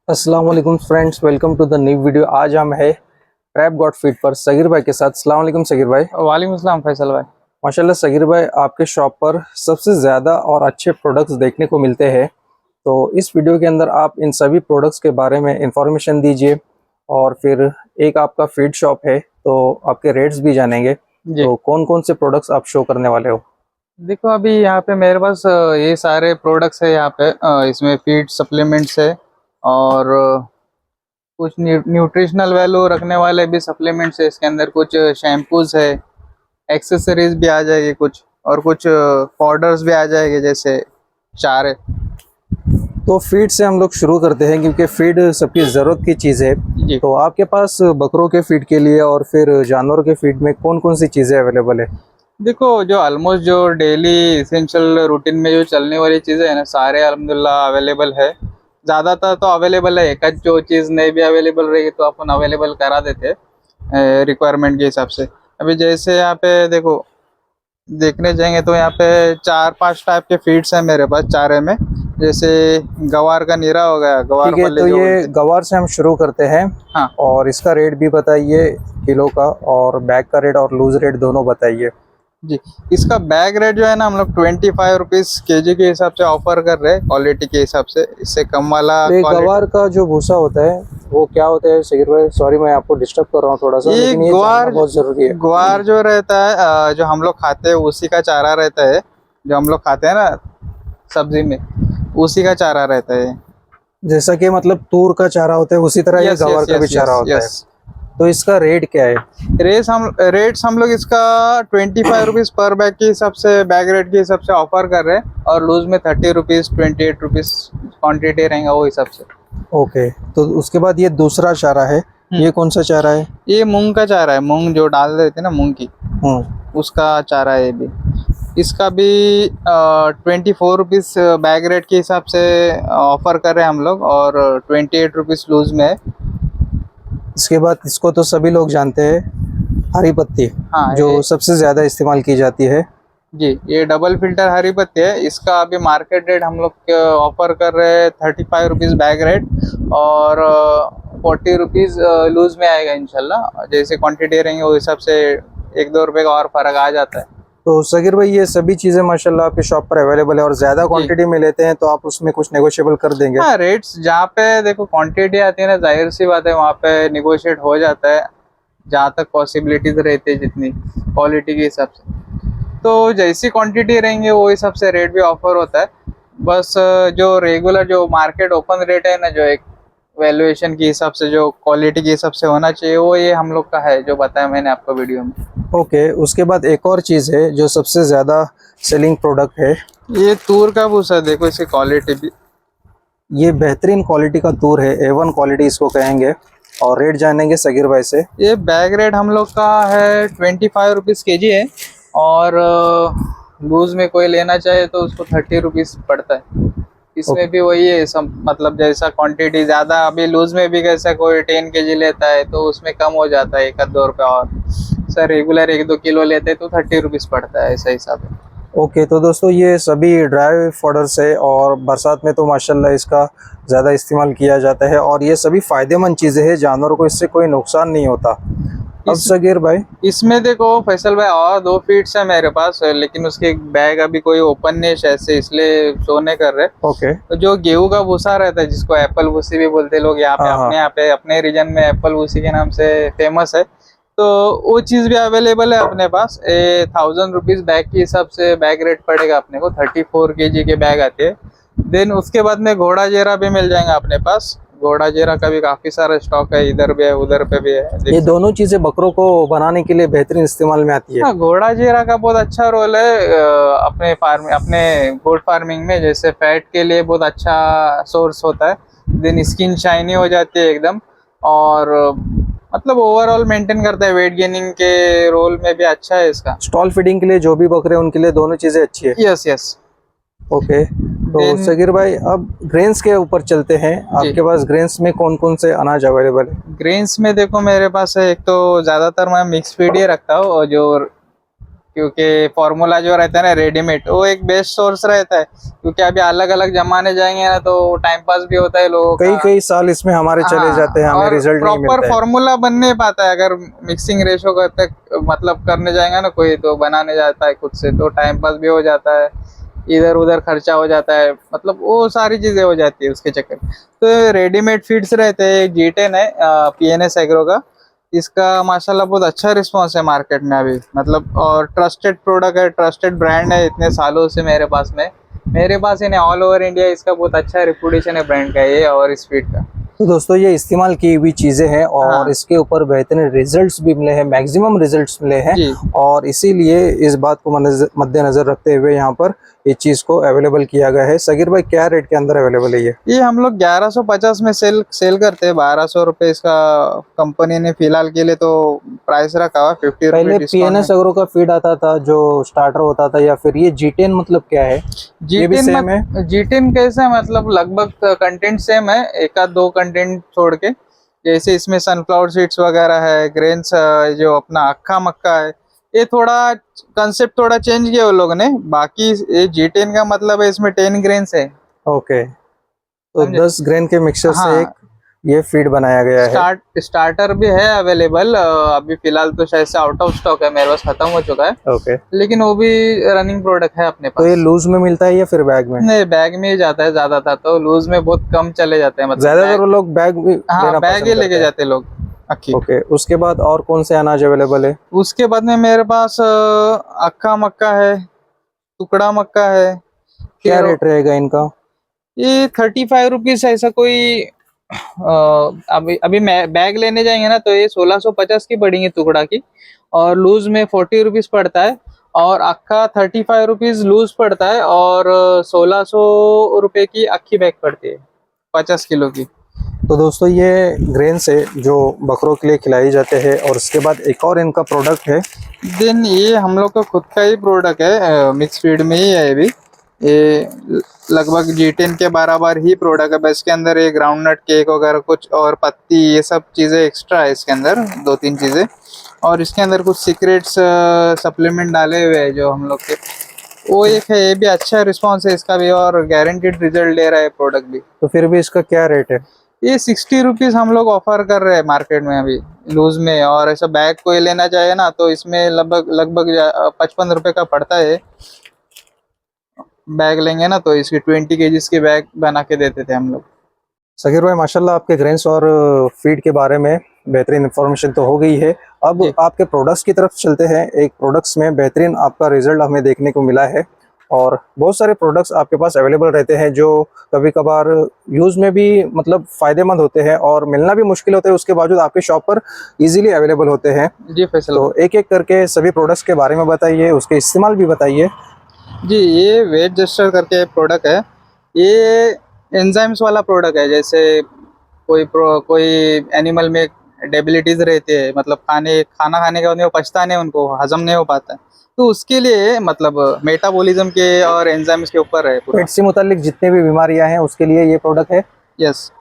अस्सलाम वालेकुम friends, welcome to the new video. आज हम है ट्रैप गॉट फीड पर सगीर भाई के साथ। अस्सलाम वालेकुम सगीर भाई। वालेकुम अस्सलाम फैसल भाई। माशाल्लाह सगीर भाई, आपके शॉप पर सबसे ज़्यादा और अच्छे प्रोडक्ट्स देखने को मिलते हैं, तो इस वीडियो के अंदर आप इन सभी प्रोडक्ट्स के बारे में इंफॉर्मेशन दीजिए और फिर एक आपका फीड शॉप है तो आपके रेट्स भी जानेंगे। जी तो कौन कौन से प्रोडक्ट्स आप शो करने वाले हो? देखो, अभी यहाँ पे मेरे पास ये सारे प्रोडक्ट्स है। यहाँ पे इसमें फीड सप्लीमेंट्स है और कुछ न्यूट्रिशनल वैल्यू रखने वाले भी सप्लीमेंट्स है। इसके अंदर कुछ शैम्पूज है, एक्सेसरीज भी आ जाएगी कुछ, और कुछ पाउडर्स भी आ जाएंगे जैसे चारे। तो फीड से हम लोग शुरू करते हैं क्योंकि फीड सबकी ज़रूरत की चीज़ है। जी तो आपके पास बकरों के फीड के लिए और फिर जानवरों के फीड में कौन कौन सी चीज़ें अवेलेबल है? देखो, जो ऑलमोस्ट जो डेली इसेंशियल रूटीन में जो चलने वाली चीज़ें है ना, सारे अल्हम्दुलिल्लाह अवेलेबल है। ज़्यादातर तो अवेलेबल है। एक आध जो चीज़ नहीं भी अवेलेबल रहेगी तो अपन अवेलेबल करा देते हैं रिक्वायरमेंट के हिसाब से। अभी जैसे यहाँ पे देखो, देखने जाएंगे तो यहाँ पे 4-5 टाइप के फीड्स हैं मेरे पास चारे में। जैसे गवार का नीरा हो गया, गवार ठीक है, फली तो जो ये बोलते हैं। गवार से हम शुरू करते हैं। हाँ और इसका रेट भी बताइए, किलो का और बैग का रेट और लूज रेट दोनों बताइए। जी, इसका बैग रेट जो है ना, हम लोग 25 रुपीज़ के के हिसाब से ऑफर कर रहे हैं, क्वालिटी के हिसाब से। इससे कम वाला तो ये क्वालिटी। गवार का जो भूसा होता है वो क्या होता है सगीर भाई? सॉरी, मैं आपको डिस्टर्ब कर रहा हूँ थोड़ा सा, ये लेकिन ये जानना ग्वार, बहुत ज़रूरी है। ग्वार जो रहता है जो हम लोग खाते हैं उसी का चारा रहता है। जो हम लोग खाते हैं ना सब्जी में, उसी का चारा रहता है। जैसा कि मतलब तूर का चारा होता है उसी तरह ये यस गवार यस का भी यस चारा यस होता है। यस। तो इसका रेट क्या है? रेट्स हम लोग इसका 25 रुपीज़ पर बैग के हिसाब से, बैग रेट के हिसाब से ऑफर कर रहे हैं। और लूज में 30 रुपीज़, 28 रुपीज़ क्वान्टिटी रहेगा वो हिसाब से। ओके, तो उसके बाद ये दूसरा चारा है, ये कौन सा चारा है? ये मूंग का चारा है। मूंग जो डाल देते हैं ना, मूंग की, उसका चारा है ये भी। इसका भी 24 रुपीज़ बैग रेट के हिसाब से ऑफर कर रहे हैं हम लोग, और 28 रुपीज़ लूज में है। इसके बाद इसको तो सभी लोग जानते हैं, हरी पत्ती, हाँ जो ये, सबसे ज़्यादा इस्तेमाल की जाती है। जी, ये डबल फिल्टर हरी पत्ती है। इसका अभी मार्केट रेट हम लोग ऑफर कर रहे हैं 35 रुपीज़ बैग रेट, और 40 रुपीज़ लूज में आएगा इंशाल्लाह। जैसे क्वांटिटी रहेंगे उस हिसाब से 1-2 रुपये का और फर्क आ जाता है। तो सगीर भाई, ये सभी चीज़ें माशाल्लाह आपके शॉप पर अवेलेबल है और ज़्यादा जी क्वांटिटी में लेते हैं तो आप उसमें कुछ नेगोशिएबल कर देंगे? हाँ, रेट्स जहाँ पे देखो क्वांटिटी आती है ना, जाहिर सी बात है वहाँ पे निगोशिएट हो जाता है, जहाँ तक पॉसिबिलिटीज रहती है जितनी क्वालिटी के हिसाब से। तो जैसी क्वांटिटी रहेंगे वो हिसाब से रेट भी ऑफर होता है। बस जो रेगुलर जो मार्केट ओपन रेट है ना, जो एक वैल्यूएशन के हिसाब से, जो क्वालिटी के हिसाब से होना चाहिए, वो ये हम लोग का है जो बताया मैंने आपको वीडियो में। ओके, उसके बाद एक और चीज़ है जो सबसे ज़्यादा सेलिंग प्रोडक्ट है। ये तूर का भूसा, देखो इसकी क्वालिटी भी। ये बेहतरीन क्वालिटी का तूर है, A1 क्वालिटी इसको कहेंगे। और रेट जानेंगे सगीर भाई से। ये बैग रेट हम लोग का है 25 रुपीज़ के जी है, और लूज में कोई लेना चाहे तो उसको 30 रुपीज़ पड़ता है। इसमें भी वही है सब, मतलब जैसा क्वांटिटी ज़्यादा, अभी लूज में भी कैसा कोई 10 के जी लेता है तो उसमें कम हो जाता है 1-2 रुपये। और सर रेगुलर 1-2 किलो लेते हैं तो 30 रुपीज़ पड़ता है, ऐसा हिसाब है। ओके, तो दोस्तों ये सभी ड्राई फॉडर्स है और बरसात में तो माशाल्लाह इसका ज़्यादा इस्तेमाल किया जाता है और ये सभी फ़ायदेमंद चीज़ें हैं, जानवरों को इससे कोई नुकसान नहीं होता। अब सगीर भाई, इसमें देखो फैसल भाई, और 2 फीड्स है मेरे पास, लेकिन उसके बैग अभी कोई ओपन नहीं है ऐसे, इसलिए शो नहीं कर रहे। ओके, तो जो गेहूं का भूसा रहता है, जिसको एप्पल भूसी भी बोलते हैं लोग यहाँ पे, हाँ हाँ, अपने यहाँ पे अपने रीजन में एप्पल भूसी के नाम से फेमस है। तो वो चीज़ भी अवेलेबल है अपने पास। 1000 रुपीज़ बैग के हिसाब से बैग रेट पड़ेगा अपने को। 34 के के बैग आते हैं। देन उसके बाद में घोड़ा जीरा भी मिल जाएगा अपने पास। घोड़ा जीरा का भी काफ़ी सारा स्टॉक है, इधर भी है उधर पे भी है, ये देख दोनों चीज़ें बकरों को बनाने के लिए बेहतरीन इस्तेमाल में आती है। हाँ, घोड़ा जीरा का बहुत अच्छा रोल है अपने फार्म, अपने गोट फार्मिंग में। जैसे फैट के लिए बहुत अच्छा सोर्स होता है। देन स्किन शाइनी हो जाती है एकदम, और मतलब ओवरऑल मेंटेन करता है, वेट गेनिंग के रोल में भी अच्छा है इसका। स्टॉल फीडिंग के लिए जो भी बकरे हैं उनके लिए दोनों चीज़ें अच्छी है। Yes yes. ओके, तो देन सगीर भाई अब ग्रेन्स के ऊपर चलते हैं। जी, आपके पास ग्रेन्स में कौन कौन से अनाज अवेलेबल है? ग्रेन्स में देखो मेरे पास है, एक तो ज़्यादातर मैं मिक्स फीड ही रखता हूँ, और जो क्योंकि फॉर्मूला जो रहता है ना रेडीमेड, वो एक बेस्ट सोर्स रहता है, क्योंकि अभी अलग अलग जमाने जाएंगे ना तो टाइम पास भी होता है लोगों कई का। कई साल इसमें हमारे चले जाते हैं, हाँ, हमें और रिजल्ट नहीं प्रॉपर मिलता है। फॉर्मूला बन नहीं पाता है अगर मिक्सिंग रेशो करते मतलब करने जाएंगे ना कोई, तो बनाने जाता है खुद से तो टाइम पास भी हो जाता है, इधर उधर खर्चा हो जाता है, मतलब वो सारी चीजें हो जाती है उसके चक्कर में। तो रेडीमेड फीड्स रहते हैं। G10 है PNS एग्रो का, इसका माशाल्लाह बहुत अच्छा रिस्पांस है मार्केट में अभी, मतलब और ट्रस्टेड प्रोडक्ट है, ट्रस्टेड ब्रांड है इतने सालों से मेरे पास ही नहीं, ऑल ओवर इंडिया इसका बहुत अच्छा रिपुटेशन है ब्रांड का ये और इस फीड का। तो दोस्तों ये इस्तेमाल की हुई चीज़ें हैं और हाँ इसके ऊपर बेहतरीन रिजल्ट्स भी मिले हैं, मैक्सिमम रिजल्ट्स मिले हैं। जी और इसीलिए इस बात को मद्देनज़र रखते हुए यहाँ पर इस चीज़ को अवेलेबल किया गया है। सगीर भाई क्या रेट के अंदर अवेलेबल है ये? हम लोग 1150 में सेल करते हैं, 1200 रुपये इसका कंपनी ने फिलहाल के लिए तो प्राइस रखा हुआ, 50 रुपये पहले डिस्काउंट में। पीएनएस अग्रो का फीड आता था जो स्टार्टर होता था, या फिर ये G10 मतलब क्या है? ये भी सेम है? G10 कैसे है, मतलब लगभग कंटेंट सेम है, एक आध दो कंटेंट छोड़ के। जैसे इसमें सनफ्लावर सीड्स वगैरह है, ग्रेन्स, जो अपना अक्खा मक्का है, ये थोड़ा कंसेप्ट थोड़ा चेंज किया उन लोगों ने। बाकी ये G10 का मतलब है इसमें 10 ग्रेन्स है, ओके, तो समझे। 10 ग्रेन के मिक्सचर से एक हाँ, ये फीड बनाया गया है। स्टार्टर भी है अवेलेबल, अभी फिलहाल तो शायद से आउट ऑफ स्टॉक है, मेरे पास खत्म हो चुका है, ओके, लेकिन वो भी रनिंग प्रोडक्ट है अपने तो ये पास। लूज में मिलता है या फिर बैग में? नहीं, बैग में ही जाता है ज्यादातर, तो लूज में बहुत कम चले जाते हैं, मतलब ज्यादातर वो बैग। लोग बैग भी हाँ, लेना बैग ही पसंद लेके करते हैं। जाते हैं लोग अक्खी। ओके, उसके बाद और कौन से अनाज अवेलेबल है? उसके बाद में मेरे पास अक्खा मक्का है, टुकड़ा मक्का है, क्या फिर रेट रहेगा इनका? ये 35 रुपीज ऐसा कोई। अभी अभी बैग लेने जाएंगे ना तो ये 1650 की पड़ेंगी टुकड़ा की, और लूज में 40 रुपीज पड़ता है, और अक्खा 35 रुपीज लूज पड़ता है, और 1600 रुपये की अक्खी बैग पड़ती है 50 किलो की। तो दोस्तों ये ग्रेन्स है जो बकरों के लिए खिलाई जाते हैं, और उसके बाद एक और इनका प्रोडक्ट है। देन ये हम लोग का खुद का ही प्रोडक्ट है, मिक्स फीड में ही है अभी ये, लगभग G10 के बराबर ही प्रोडक्ट है, बस इसके अंदर ये ग्राउंडनट केक वगैरह कुछ और पत्ती ये सब चीज़ें एक्स्ट्रा है इसके अंदर, दो तीन चीज़ें, और इसके अंदर कुछ सीक्रेट्स सप्लीमेंट डाले हुए हैं जो हम लोग के, वो एक है, ये भी अच्छा रिस्पॉन्स है इसका भी, और गारंटीड रिजल्ट दे रहा है प्रोडक्ट भी। तो फिर भी इसका क्या रेट है? ये 60 रुपीज हम लोग ऑफर कर रहे हैं मार्केट में अभी लूज में, और ऐसा बैग कोई लेना चाहे ना तो इसमें लगभग लगभग 55 रुपये का पड़ता है। बैग लेंगे ना तो इसकी 20 kgs के बैग बना के देते थे हम लोग। सगीर भाई माशाल्लाह आपके ग्रेन्स और फीड के बारे में बेहतरीन इंफॉर्मेशन तो हो गई है। अब जी आपके प्रोडक्ट्स की तरफ चलते हैं। एक प्रोडक्ट्स में बेहतरीन आपका रिजल्ट हमें देखने को मिला है, और बहुत सारे प्रोडक्ट्स आपके पास अवेलेबल रहते हैं जो कभी कभार यूज़ में भी मतलब फ़ायदेमंद होते हैं और मिलना भी मुश्किल होता है, उसके बावजूद आपके शॉप पर इजीली अवेलेबल होते हैं। जी फैसल तो एक एक करके सभी प्रोडक्ट्स के बारे में बताइए, उसके इस्तेमाल भी बताइए। जी, ये वेट जस्टर करके प्रोडक्ट है, ये एंजाइम्स वाला प्रोडक्ट है। जैसे कोई एनिमल में डेबिलिटीज रहती है, मतलब खाना खाने के बाद में वो पचता नहीं, उनको हजम नहीं हो पाता है, तो उसके लिए मतलब मेटाबॉलिज्म के और एंजाइम्स के ऊपर है पूरा। पेट से मुतालिक जितने भी बीमारियां हैं उसके लिए ये प्रोडक्ट है। यस।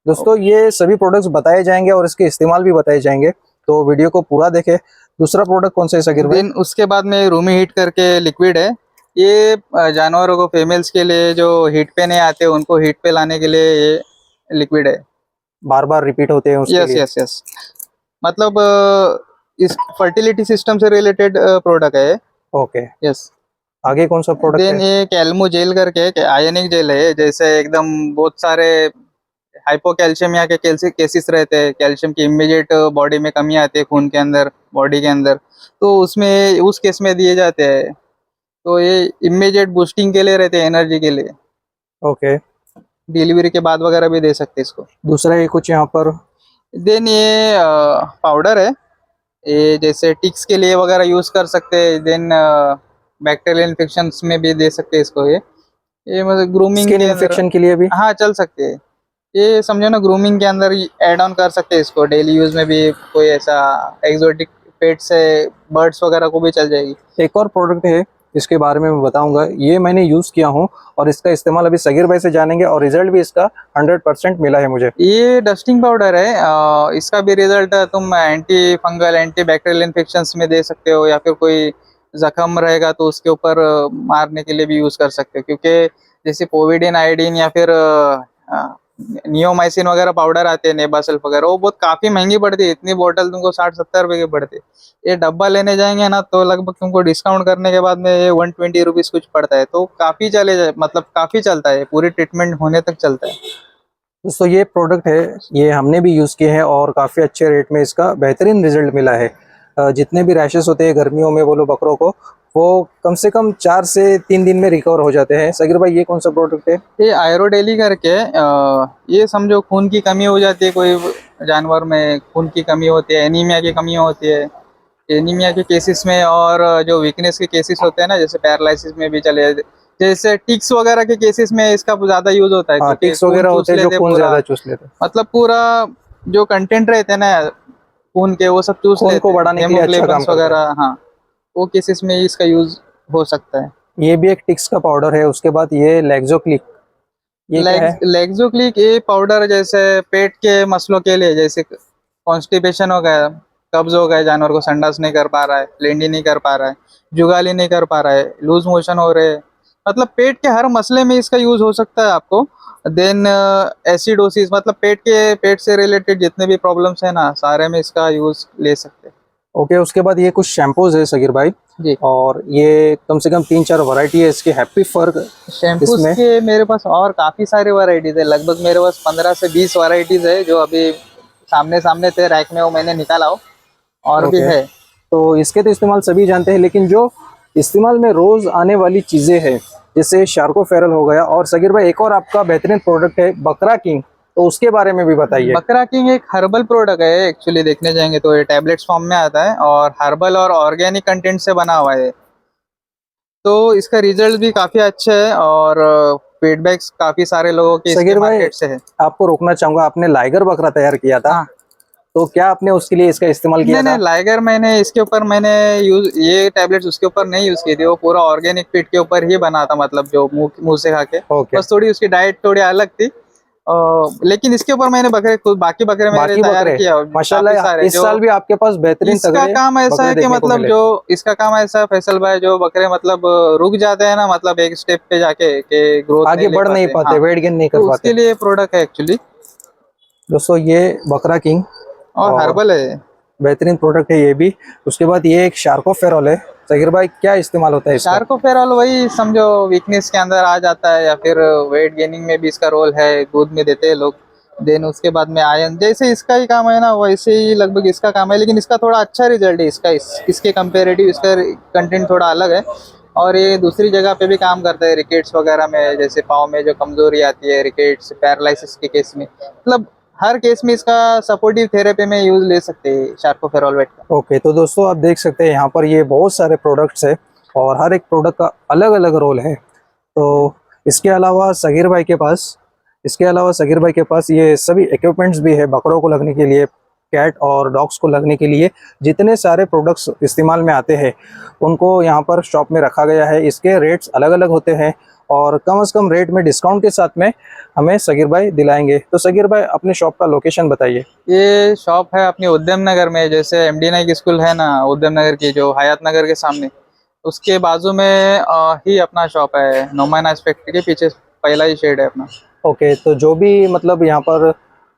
दोस्तों ये सभी प्रोडक्ट्स बताए जाएंगे और इसके इस्तेमाल भी बताए जाएंगे, तो वीडियो को पूरा देखें। दूसरा प्रोडक्ट कौन सा है सगीर भाई? देन उसके बाद में रूमी हीट करके लिक्विड है, ये जानवरों को, फीमेल्स के लिए जो हीट पे नहीं आते उनको हीट पे लाने के लिए ये लिक्विड है। बार बार रिपीट होते हैं उसके यस लिए? यस यस, मतलब इस फर्टिलिटी सिस्टम से रिलेटेड प्रोडक्ट है। Okay, yes. आगे कौन सा प्रोडक्ट देन है? ये कैल्मो जेल करके आयनिक जेल है, जैसे एकदम बहुत सारे हाइपोकैल्शियमिया के केसेस रहते हैं, कैल्शियम की इमीडिएट बॉडी में कमी आती है खून के अंदर, बॉडी के अंदर, तो उसमें उस केस में दिए जाते हैं, तो ये इमीडिएट बूस्टिंग के लिए रहते हैं, एनर्जी के लिए, ओके, डिलीवरी के बाद वगैरह भी दे सकते हैं इसको। दूसरा ये कुछ यहाँ पर? देन ये पाउडर है, ये जैसे टिक्स के लिए वगैरह यूज कर सकते हैं। देन बैक्टीरियल इन्फेक्शंस में भी दे सकते हैं इसको, ये मतलब ग्रूमिंग स्किन के अंदर। इन्फेक्शन के लिए भी? हाँ, चल सकते हैं, ये समझो ना, ग्रूमिंग के अंदर ऐड ऑन कर सकते हैं इसको, डेली यूज में भी कोई ऐसा एक्सोटिक पेट से बर्ड्स वगैरह को भी चल जाएगी। एक और प्रोडक्ट है, इसके बारे में मैं बताऊंगा, ये मैंने यूज़ किया हूँ और इसका इस्तेमाल अभी सगीर भाई से जानेंगे, और रिजल्ट भी इसका 100% मिला है मुझे। ये डस्टिंग पाउडर है, इसका भी रिजल्ट तुम anti fungal anti bacterial infections में दे सकते हो, या फिर कोई जख्म रहेगा तो उसके ऊपर मारने के लिए भी यूज कर सकते हैं, क्योंकि जैसे पोविडिन, आयोडीन या फिर नियोमाइसिन वगैरह पाउडर आते हैं, नेबासल्फ वगैरह, वो बहुत काफी महंगी पड़ती है। इतनी बोतल तुमको 60-70 रुपए की पड़ती है। ये डब्बा लेने जाएंगे ना तो लगभग तुमको डिस्काउंट करने के बाद में ये 120 रुपीज कुछ पड़ता है, तो काफी चले जाए, मतलब काफी चलता है, पूरी ट्रीटमेंट होने तक चलता है। दोस्तों ये प्रोडक्ट है, ये हमने भी यूज़ किए हैं और काफ़ी अच्छे रेट में इसका बेहतरीन रिजल्ट मिला है। जितने भी रैशेस होते हैं गर्मियों में बोलो बकरों को, वो कम से कम 4 से 3 दिन में रिकवर हो जाते हैं। सगीर भाई ये कौन सा प्रोडक्ट है? ये आयरोडेली करके ये समझो खून की कमी हो जाती है, कोई जानवर में खून की कमी होती है, एनीमिया की कमी होती है, एनीमिया के केसेस में, और जो वीकनेस के केसेस होते हैं ना, जैसे पैरालिसिस में भी चले, जैसे टिक्स वगैरह के केसेस में इसका ज्यादा यूज होता है, हाँ, क्योंकि टिक्स वगैरह खून होते हैं चूस जो लेते खून पूरा, ज़्यादा चूस लेते हैं, मतलब पूरा जो कंटेंट रहते हैं ना खून के, वो सब चूस खून लेते को हैं, बढ़ाने के लिए अच्छा काम हेमोग्लोबिन्स करता है। वगैरह, हाँ, वो केसेस में इसका यूज हो सकता है। ये भी एक टिक्स का पाउडर है। उसके बाद ये लेक्सोक्लिक, ये क्या है? लेक्सोक्लिक ये पाउडर जैसे पेट के मसलों के लिए, जैसे कॉन्स्टिपेशन हो गया, कब्ज हो गया, जानवर को संडास नहीं कर पा रहा है, लेंडी नहीं कर पा रहा है, जुगाली नहीं कर पा रहा है, लूज मोशन हो रहे हैं, मतलब पेट के हर मसले में इसका यूज हो सकता है आपको। देन एसिडोसिस, मतलब पेट से रिलेटेड जितने भी प्रॉब्लम्स है ना, सारे में इसका यूज ले सकते हैं। ओके, उसके बाद ये कुछ शैम्पूज है सगीर भाई, जी, और ये कम से कम 3-4 वैरायटी है इसकी। हैप्पी फर शैम्पूज इसमें, के मेरे पास और काफी सारे वैरायटीज है, लगभग मेरे पास 15 से 20 वैरायटीज है, जो अभी सामने सामने थे रैक में, वो मैंने निकाला हो, और भी ओके, है। तो इसके तो इस्तेमाल सभी जानते हैं, लेकिन जो इस्तेमाल में रोज आने वाली चीजें हैं, जैसे शार्कोफेरल हो गया, और सगीर भाई एक और आपका बेहतरीन प्रोडक्ट है बकरा किंग, तो उसके बारे में भी बताइए। बकरा किंग एक हर्बल प्रोडक्ट है, एक्चुअली देखने जाएंगे तो ये टैबलेट्स फॉर्म में आता है, और हर्बल और ऑर्गेनिक कंटेंट से बना हुआ है, तो इसका रिजल्ट भी काफी अच्छा है, और फीडबैक्स काफी सारे लोगों के इसके सगीर भाई मार्केट से है। आपको रोकना चाहूंगा, आपने लाइगर बकरा तैयार किया था, हाँ, तो क्या आपने उसके लिए इसका इस्तेमाल किया नहीं नहीं, था? लाइगर मैंने इसके ऊपर मैंने यूज, ये टैबलेट्स उसके ऊपर नहीं यूज की थी, वो पूरा ऑर्गेनिक फीड के ऊपर ही बना था, मतलब जो मुंह से खा के, ओके, बस थोड़ी उसकी डाइट थोड़ी अलग थी। लेकिन इसके ऊपर मैंने बाकी बकरे मेरे बाकी तैयार बकरे किया, काफी माशाल्लाह सारे, इस जो साल भी आपके पास बेहतरीन इसका तगड़े काम ऐसा बकरे है कि देखने को मतलब मिले। जो इसका काम ऐसा है फैसल भाई, जो बकरे मतलब रुक जाते हैं ना, मतलब एक स्टेप पे जाके के ग्रोथ आगे नहीं ले बढ़ नहीं पाते, पाते, हाँ, वेट गेन नहीं कर तो पाते। उसके लिए प्रोडक्ट है एक्चुअली, दोस्तों ये बकरा किंग और और हर्बल है। बेहतरीन प्रोडक्ट है ये भी। उसके बाद ये एक शार्कोफेरॉल है। सगीर भाई क्या इस्तेमाल होता है इसका? शार्कोफेरॉल वही समझो वीकनेस के अंदर आ जाता है, या फिर वेट गेनिंग में भी इसका रोल है, दूध में देते हैं लोग। देन उसके बाद में आयन, जैसे इसका ही काम है ना, वैसे ही लगभग इसका काम है, लेकिन इसका थोड़ा अच्छा रिजल्ट है, इसके कंपेरेटिव इसका कंटेंट थोड़ा अलग है, और ये दूसरी जगह पे भी काम करता है, रिकेट्स वगैरह में, जैसे पाँव में जो कमजोरी आती है, रिकेट्स, पैरालिसिस के केस में, मतलब हर केस में इसका सपोर्टिव थेरेपी में यूज ले सकते हैं शार्कोफेरॉल वेट का। ओके, तो दोस्तों आप देख सकते हैं यहाँ पर ये बहुत सारे प्रोडक्ट्स है, और हर एक प्रोडक्ट का अलग अलग रोल है। तो इसके अलावा सगीर भाई के पास ये सभी इक्विपमेंट्स भी है बकरों को लगने के लिए, कैट और डॉग्स को लगने के लिए। जितने सारे प्रोडक्ट्स इस्तेमाल में आते हैं उनको यहाँ पर शॉप में रखा गया है। इसके रेट्स अलग अलग होते हैं, और कम से कम रेट में डिस्काउंट के साथ में हमें सगीर भाई दिलाएंगे। तो सगीर भाई अपने शॉप का लोकेशन बताइए। ये शॉप है अपनी उद्यम नगर में, जैसे एमडी नाइक स्कूल है ना उद्यम नगर की, जो हयात नगर के सामने, उसके बाजू में ही अपना शॉप है, नोमानास फैक्ट्री के पीछे पहला ही शेड है अपना। ओके, तो जो भी मतलब यहाँ पर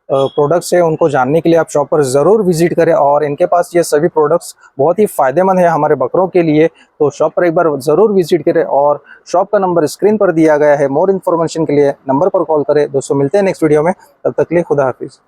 प्रोडक्ट्स है उनको जानने के लिए आप शॉप पर ज़रूर विजिट करें, और इनके पास ये सभी प्रोडक्ट्स बहुत ही फ़ायदेमंद है हमारे बकरों के लिए। तो शॉप पर एक बार ज़रूर विजिट करें, और शॉप का नंबर स्क्रीन पर दिया गया है, मोर इन्फॉर्मेशन के लिए नंबर पर कॉल करें। दोस्तों मिलते हैं नेक्स्ट वीडियो में, तब तक के लिए खुदा हाफिज़।